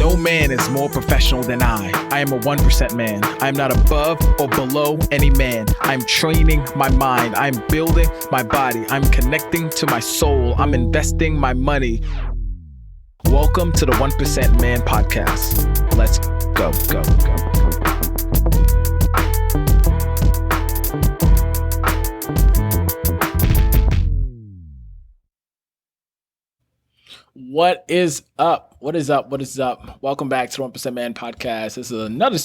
No man is more professional than I. I am a 1% man. I am not above or below any man. I'm training my mind. I'm building my body. I'm connecting to my soul. I'm investing my money. Welcome to the 1% Man Podcast. Let's go. What is up? Welcome back to the 1% Man Podcast. This is another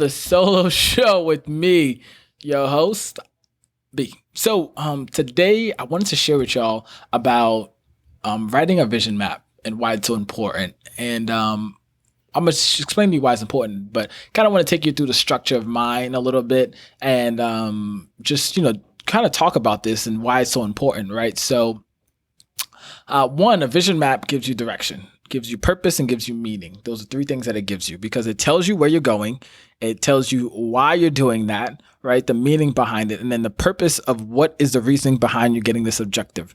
solo show with me, your host, B. So today I wanted to share with y'all about writing a vision map and why it's so important. And I'm going to explain to you why it's important, but kind of want to take you through the structure of mine a little bit and kind of talk about this and why it's so important, right? So one, a vision map gives you direction, gives you purpose, and gives you meaning. Those are three things that it gives you because it tells you where you're going. It tells you why you're doing that, right? The meaning behind it. And then the purpose of what is the reasoning behind you getting this objective,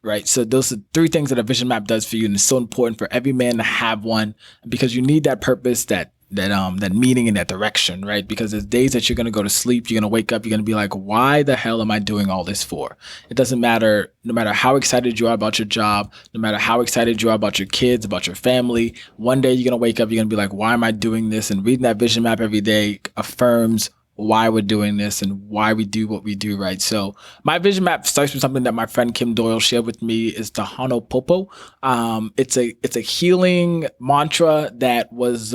right? So those are three things that a vision map does for you. And it's so important for every man to have one because you need that purpose, that meaning and that direction, right? Because there's days that you're going to go to sleep, you're going to wake up, you're going to be like, why the hell am I doing all this for? It doesn't matter, no matter how excited you are about your job, no matter how excited you are about your kids, about your family, one day you're going to wake up, you're going to be like, why am I doing this? And reading that vision map every day affirms why we're doing this and why we do what we do, right? So my vision map starts with something that my friend Kim Doyle shared with me is the Ho'oponopono. It's a healing mantra that was,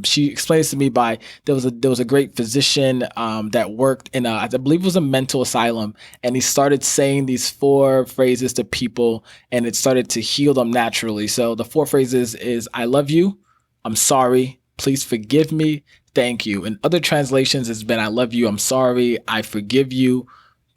she explained this to me by, there was a great physician that worked in I believe it was a mental asylum. And he started saying these 4 phrases to people and it started to heal them naturally. So the 4 phrases is, I love you, I'm sorry, please forgive me, thank you. In other translations, it's been, I love you, I'm sorry, I forgive you,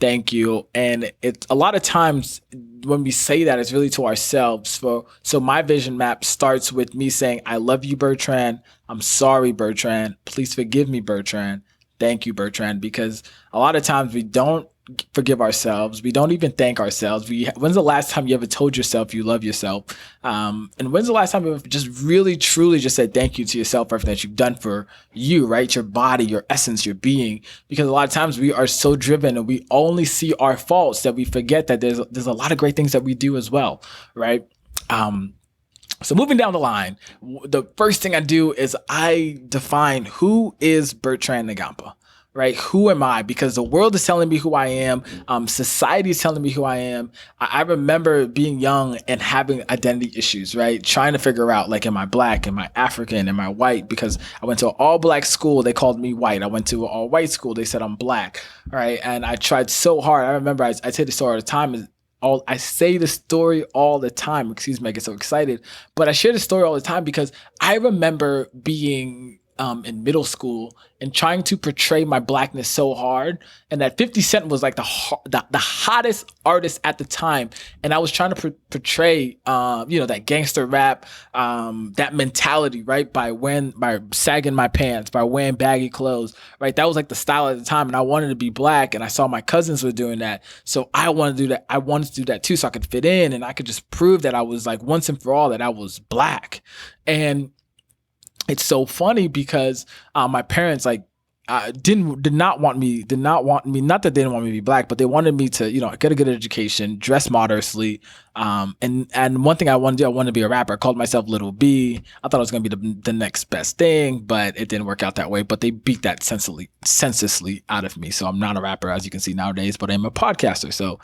thank you. And it's a lot of times when we say that, it's really to ourselves. So my vision map starts with me saying, I love you, Bertrand. I'm sorry, Bertrand. Please forgive me, Bertrand. Thank you, Bertrand. Because a lot of times we don't forgive ourselves. We don't even thank ourselves. When's the last time you ever told yourself you love yourself? And when's the last time you ever just really, truly just said thank you to yourself for everything that you've done for you, right? Your body, your essence, your being. Because a lot of times we are so driven and we only see our faults that we forget that there's a lot of great things that we do as well, right? So moving down the line, the first thing I do is I define who is Bertrand Ngampa. Right? Who am I? Because the world is telling me who I am. Society is telling me who I am. I remember being young and having identity issues, right? Trying to figure out, like, am I black? Am I African? Am I white? Because I went to an all black school. They called me white. I went to an all white school. They said I'm black. Right? And I tried so hard. I remember I say the story all the time. I say the story all the time. Excuse me. I get so excited. But I share the story all the time because I remember being in middle school and trying to portray my blackness so hard, and that 50 Cent was like the hottest artist at the time, and I was trying to portray that gangster rap, that mentality, right, by sagging my pants, by wearing baggy clothes, right? That was like the style at the time, and I wanted to be black, and I saw my cousins were doing that, so I wanted to do that. I wanted to do that too, so I could fit in and I could just prove that I was, like, once and for all, that I was black. And it's so funny because my parents did not want me, not that they didn't want me to be black, but they wanted me to, get a good education, dress modestly. And one thing I wanted to do, I wanted to be a rapper. I called myself Little B. I thought it was going to be the next best thing, but it didn't work out that way. But they beat that senselessly out of me. So I'm not a rapper, as you can see nowadays, but I'm a podcaster. So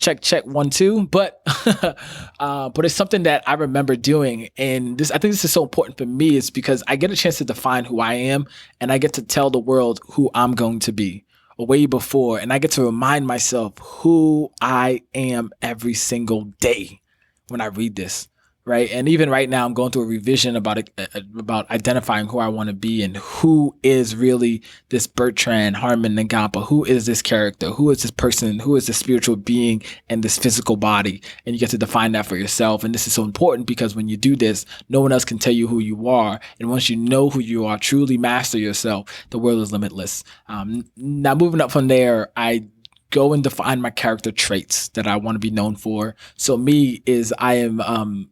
check 1, 2, but it's something that I remember doing. And I think this is so important for me is because I get a chance to define who I am and I get to tell the world who I'm going to be way before. And I get to remind myself who I am every single day when I read this. Right. And even right now, I'm going through a revision about identifying who I want to be and who is really this Bertrand Harmon Ngampa. Who is this character? Who is this person? Who is this spiritual being and this physical body? And you get to define that for yourself. And this is so important because when you do this, no one else can tell you who you are. And once you know who you are, truly master yourself, the world is limitless. Now, moving up from there, I go and define my character traits that I want to be known for. So me is I am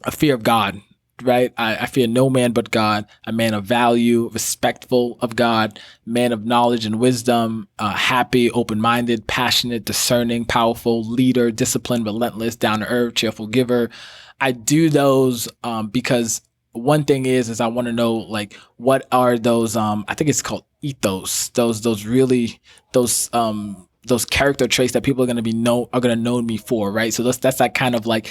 a fear of God. right? I fear no man but God, a man of value, respectful of God, man of knowledge and wisdom, happy, open-minded, passionate, discerning, powerful, leader, disciplined, relentless, down to earth, cheerful giver. I do those because one thing is I want to know like what are those I think it's called ethos, those character traits that people are going to know me for, right? So that's that kind of like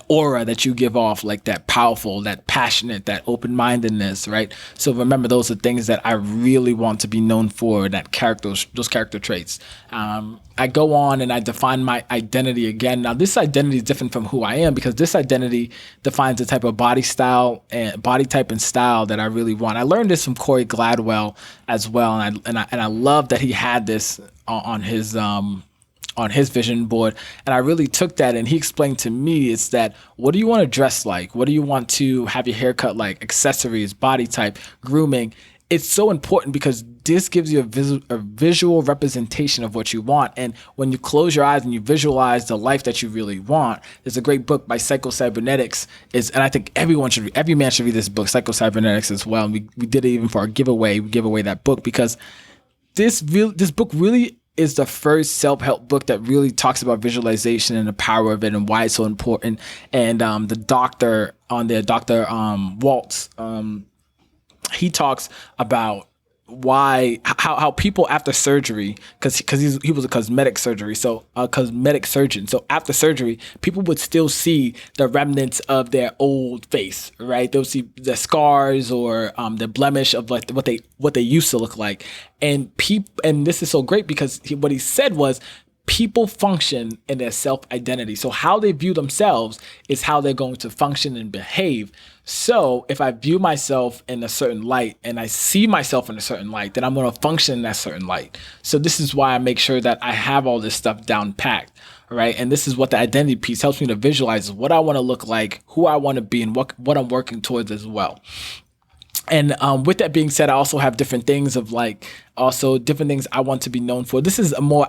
aura that you give off, like that powerful, that passionate, that open-mindedness, right? So remember, those are things that I really want to be known for, those character traits. I go on and I define my identity again. Now, this identity is different from who I am because this identity defines the type of body type and style that I really want. I learned this from Corey Gladwell as well, and I love that he had this on his vision board. And I really took that, and he explained to me, it's that, what do you want to dress like? What do you want to have your hair cut like? Accessories, body type, grooming. It's so important because this gives you a visual representation of what you want. And when you close your eyes and you visualize the life that you really want, there's a great book by Psycho-Cybernetics, and I think every man should read this book, Psycho-Cybernetics, as well. And we did it even for our giveaway. We give away that book because this book really is the first self-help book that really talks about visualization and the power of it and why it's so important. And the doctor on there, Dr. Waltz, he talks about how people after surgery, because he was a cosmetic surgery, so a cosmetic surgeon. So after surgery, people would still see the remnants of their old face, right? They'll see the scars or the blemish of like what they used to look like. And this is so great because what he said was, people function in their self-identity. So how they view themselves is how they're going to function and behave. So if I view myself in a certain light and I see myself in a certain light, then I'm going to function in that certain light. So this is why I make sure that I have all this stuff down packed, right? And this is what the identity piece helps me to visualize, what I want to look like, who I want to be, and what I'm working towards as well. And with that being said, I also have different things I want to be known for. This is a more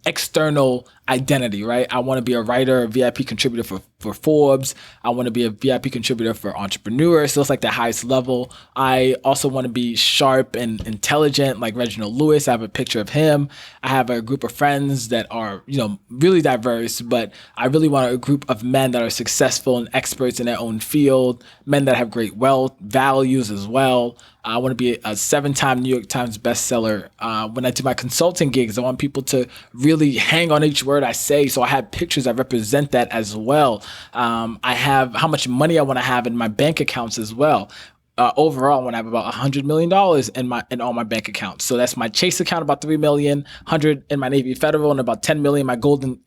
external identity, right? I want to be a writer, a VIP contributor for Forbes. I want to be a VIP contributor for Entrepreneur. So it's like the highest level. I also want to be sharp and intelligent, like Reginald Lewis. I have a picture of him. I have a group of friends that are, really diverse, but I really want a group of men that are successful and experts in their own field, men that have great wealth, values as well. I want to be a 7-time New York Times bestseller. When I do my consulting gigs, I want people to really hang on each word I say. So I have pictures that represent that as well. I have how much money I want to have in my bank accounts as well. Overall, I want to have about $100 million in all my bank accounts. So that's my Chase account, about $3 million, 100 in my Navy Federal, and about 10 million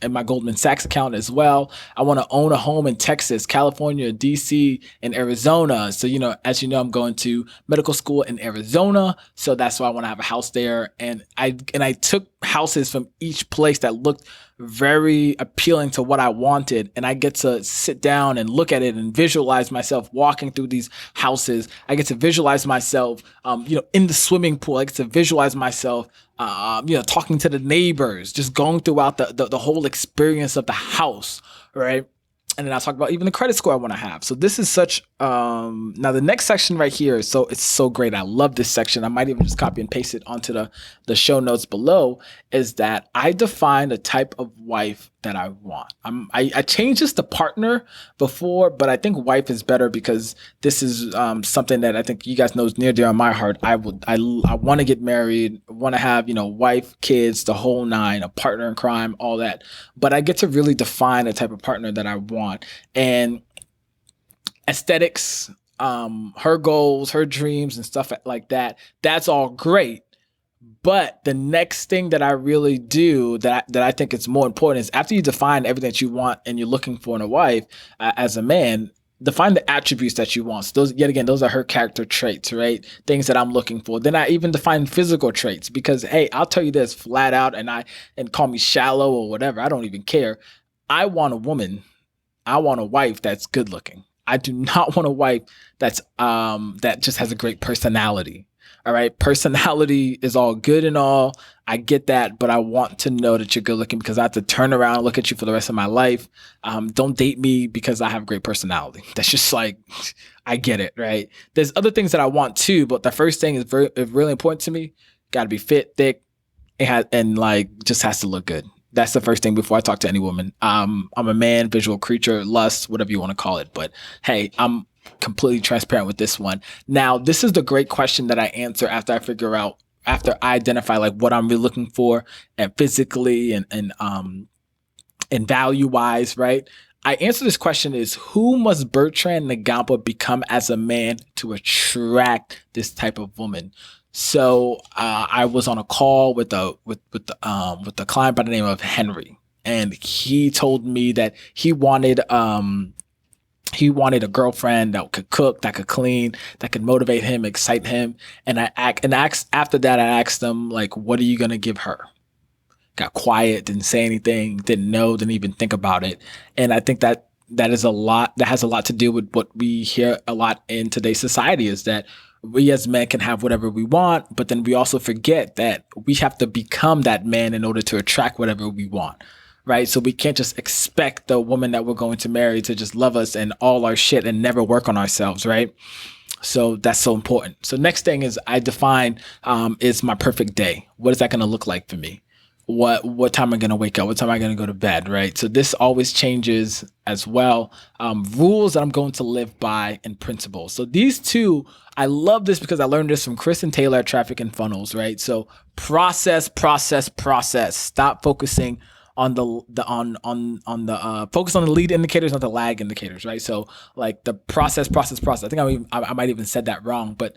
in my Goldman Sachs account as well. I want to own a home in Texas, California, DC, and Arizona. So, as you know, I'm going to medical school in Arizona. So that's why I want to have a house there. And I took houses from each place that looked very appealing to what I wanted. And I get to sit down and look at it and visualize myself walking through these houses. I get to visualize myself, in the swimming pool. I get to visualize myself, talking to the neighbors, just going throughout the whole experience of the house, right? And then I'll talk about even the credit score I want to have. So this is such, now the next section right here, it's so great. I love this section. I might even just copy and paste it onto the show notes below, is that I define the type of wife that I want. I changed this to partner before, but I think wife is better because this is something that I think you guys know is near dear on my heart. I want to get married, want to have, wife, kids, the whole nine, a partner in crime, all that. But I get to really define the type of partner that I want. And aesthetics, her goals, her dreams and stuff like that, that's all great. But the next thing that I really do that I think is more important is, after you define everything that you want and you're looking for in a wife, as a man, define the attributes that you want. So those are her character traits, right? Things that I'm looking for. Then I even define physical traits because, hey, I'll tell you this flat out, and call me shallow or whatever. I don't even care. I want a wife that's good looking. I do not want a wife that's that just has a great personality. All right. Personality is all good and all. I get that, but I want to know that you're good looking because I have to turn around and look at you for the rest of my life. Don't date me because I have great personality. That's just like, I get it, right? There's other things that I want too, but the first thing is really important to me. Got to be fit, thick, and like just has to look good. That's the first thing before I talk to any woman. I'm a man, visual creature, lust, whatever you want to call it. But hey, I'm completely transparent with this one. Now, this is the great question that I answer after I identify like what I'm really looking for and physically and value wise, right? I answer this question is, who must Bertrand Ngampa become as a man to attract this type of woman? So I was on a call with the client by the name of Henry, and he told me that he wanted a girlfriend that could cook, that could clean, that could motivate him, excite him. And after that, I asked him, like, what are you gonna give her? Got quiet, didn't say anything, didn't know, didn't even think about it. And I think that has a lot to do with what we hear a lot in today's society, is that we as men can have whatever we want, but then we also forget that we have to become that man in order to attract whatever we want, right? So we can't just expect the woman that we're going to marry to just love us and all our shit and never work on ourselves, right? So that's so important. So next thing is I define is my perfect day. What is that going to look like for me? What time am I going to wake up? What time am I going to go to bed, right? So this always changes as well. Rules that I'm going to live by and principles. So these two, I love this because I learned this from Kristen Taylor at Traffic and Funnels, right? So process. Stop focusing on focus on the lead indicators, not the lag indicators, right? So like the process. I think I might even said that wrong, but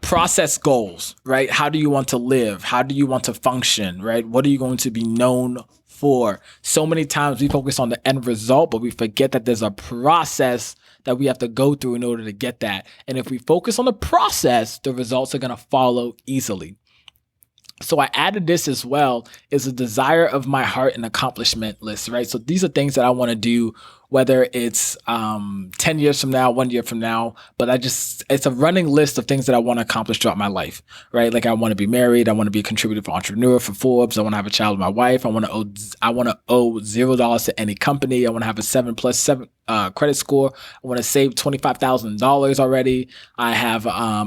process goals, right? How do you want to live? How do you want to function, right? What are you going to be known for? So many times we focus on the end result, but we forget that there's a process that we have to go through in order to get that. And if we focus on the process, the results are going to follow easily. So I added this as well, is a desire of my heart and accomplishment list, right? So these are things that I want to do, whether it's 10 years from now, 1 year from now, but it's a running list of things that I want to accomplish throughout my life, right? Like I want to be married. I want to be a contributor for Entrepreneur for Forbes. I want to have a child with my wife. I want to owe $0 to any company. I want to have a 7+7 credit score. I want to save $25,000 already. I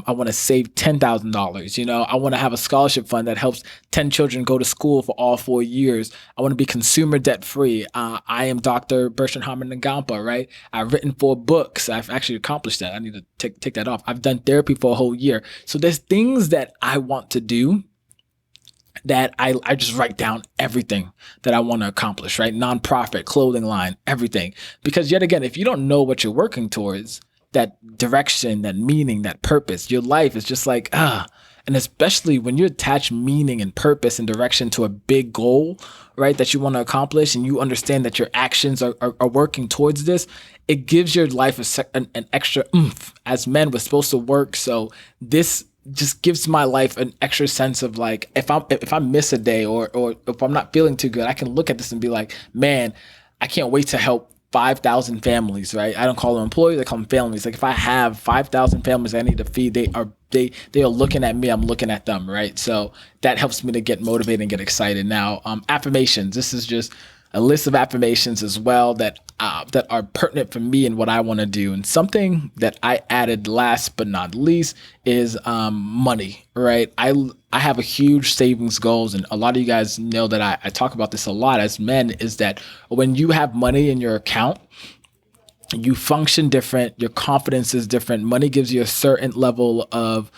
want to save $10,000. You know, I want to have a scholarship fund that helps 10 children go to school for all 4 years. I want to be consumer debt free. I am Dr. Bertrand Ngampa, right? I've written 4 books. I've actually accomplished that. I need to take that off. I've done therapy for a whole year. So there's things that I want to do that I just write down everything that I want to accomplish, right? Nonprofit, clothing line, everything. Because yet again, if you don't know what you're working towards, that direction, that meaning, that purpose, your life is just like, and especially when you attach meaning and purpose and direction to a big goal, right, that you want to accomplish, and you understand that your actions are working towards this, it gives your life an extra oomph. As men, we're supposed to work. So this just gives my life an extra sense of like, if I miss a day or if I'm not feeling too good, I can look at this and be like, man, I can't wait to help 5,000 families, right? I don't call them employees, I call them families. Like if I have 5,000 families I need to feed, they are looking at me, I'm looking at them, right? So that helps me to get motivated and get excited. Now, affirmations. This is just a list of affirmations as well that are pertinent for me and what I want to do. And something that I added last but not least is money, right? I have a huge savings goals, and a lot of you guys know that I talk about this a lot as men, is that when you have money in your account, you function different, your confidence is different. Money gives you a certain level of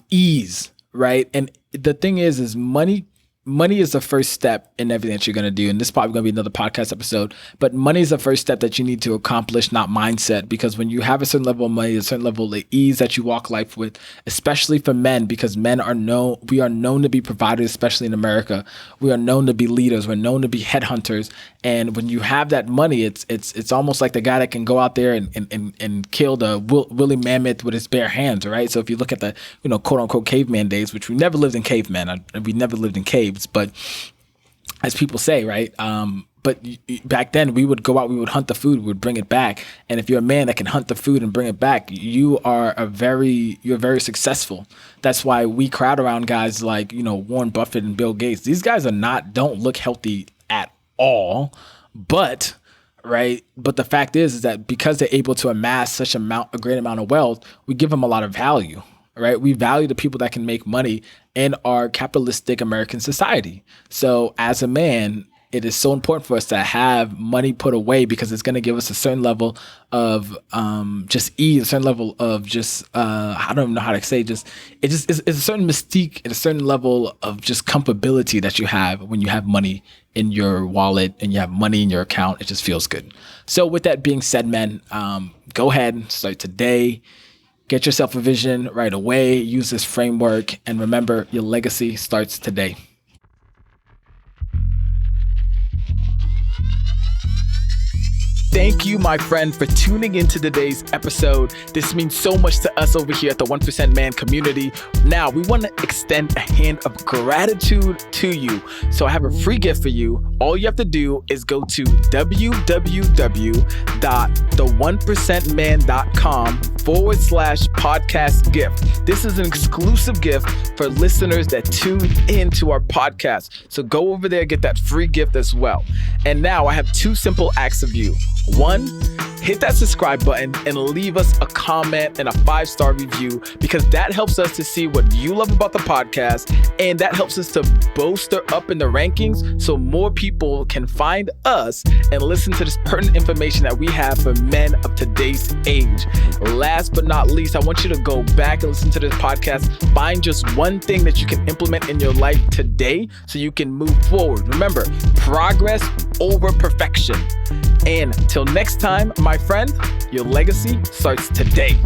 ease, right? And the thing is money is the first step in everything that you're going to do. And this is probably going to be another podcast episode, but money is the first step that you need to accomplish, not mindset. Because when you have a certain level of money, a certain level of ease that you walk life with, especially for men, because we are known to be providers, especially in America. We are known to be leaders. We're known to be headhunters. And when you have that money, it's almost like the guy that can go out there and kill the woolly mammoth with his bare hands, right? So if you look at the, quote unquote caveman days, which we never lived in caveman, we never lived in caves, but as people say, right? But back then we would go out, we would hunt the food, we would bring it back. And if you're a man that can hunt the food and bring it back, you're very successful. That's why we crowd around guys like, Warren Buffett and Bill Gates. These guys don't look healthy at all, but the fact is that because they're able to amass a great amount of wealth, we give them a lot of value. Right? We value the people that can make money in our capitalistic American society. So as a man, it is so important for us to have money put away because it's going to give us a certain level of just ease, a certain level of just I don't even know how to say it's a certain mystique and a certain level of just comfortability that you have when you have money in your wallet and you have money in your account. It just feels good. So with that being said, man, go ahead and start today. Get yourself a vision right away. Use this framework. And remember, your legacy starts today. Thank you, my friend, for tuning into today's episode. This means so much to us over here at the 1% Man community. Now, we want to extend a hand of gratitude to you. So I have a free gift for you. All you have to do is go to www.the1percentman.com/podcast gift. This is an exclusive gift for listeners that tune into our podcast. So go over there, get that free gift as well. And now I have 2 simple acts of you. 1, hit that subscribe button and leave us a comment and a 5-star review, because that helps us to see what you love about the podcast, and that helps us to bolster up in the rankings so more people can find us and listen to this pertinent information that we have for men of today's age. Last but not least, I want you to go back and listen to this podcast. Find just one thing that you can implement in your life today so you can move forward. Remember, progress over perfection. And till next time, my friend, your legacy starts today.